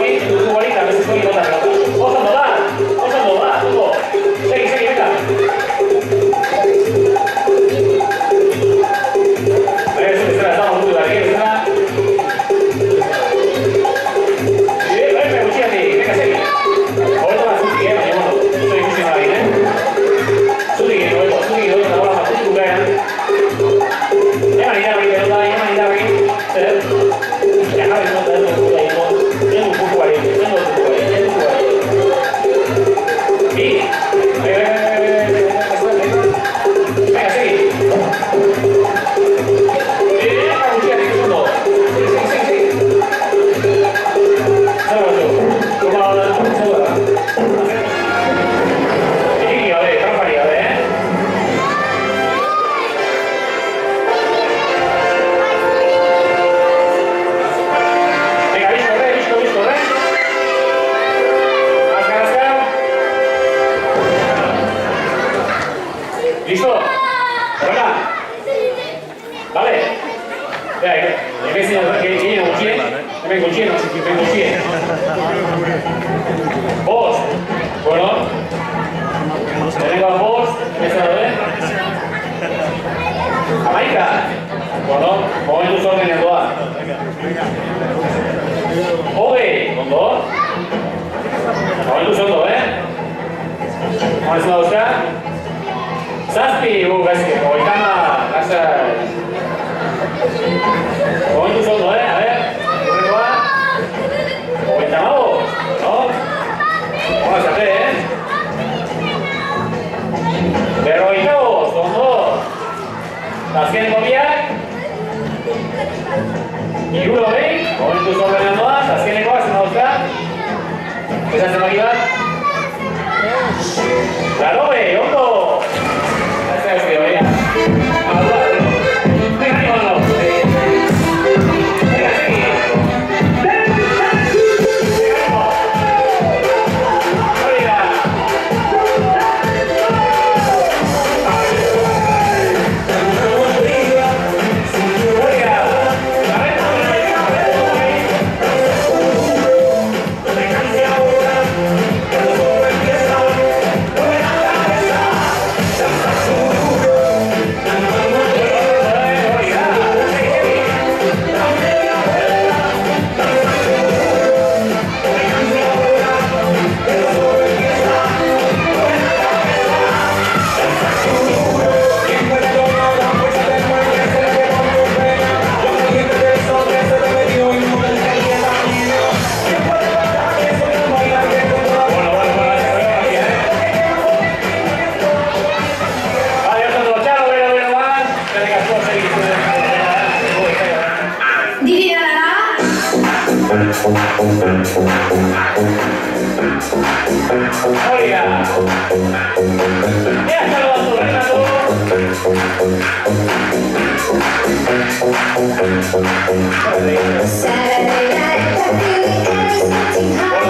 aquí, tu bolita, a ver si puedes botar la pelota. Vos ando, va, tuvo. Seguí, venga. A ver, eso que se la estamos muy bien, aquí está. Venga, cuchillate, venga, seguí. Ahorita va a subir, mañana. Estoy difícil ahí, Subir, la bola más tu cara. Ya manita, ya manita, ya no, tengo un poco valiente, y venga, seguí. ¿Listo? ¿Por acá? ¿Vale? Vea, que viene Guchie. Ven Guchie. Vos. Bueno. Tengo a vos. Esa lo ve. Jamaica. Bueno, momento tus órdenes, todas. Ove, con dos. Momento tus órdenes, Vamos a buscar. Saspi, gracias. Oitama, gracias. Momento solo, a ver. ¿Cómo va? Oitama, ¿no? Vamos a hacer, Pero oitavos, con dos. Las quieren copiar. Y uno, ¿ven? Momento solo en todas. Las quieren copiar, se nos busca. Esa se va a quitar. La 9, hondo. Gracias, que vaya. Oiga, ya está lo Renato. Saturday night, I feel it carry something high.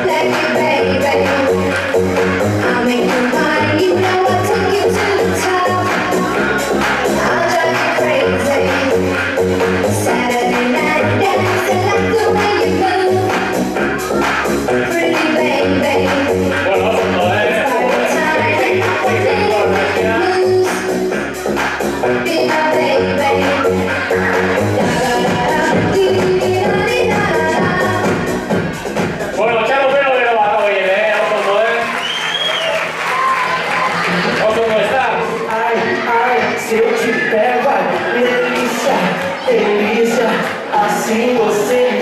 Like you, baby, I'll make you mine. You know I'll take you to the top. I'll drive you crazy. Saturday night, dancing like the way you move. Pretty baby, be my baby. Bueno, echamos pelo de lo bajo, oye, ¿cómo estás? Ai, se eu te pego, ai, delícia, assim você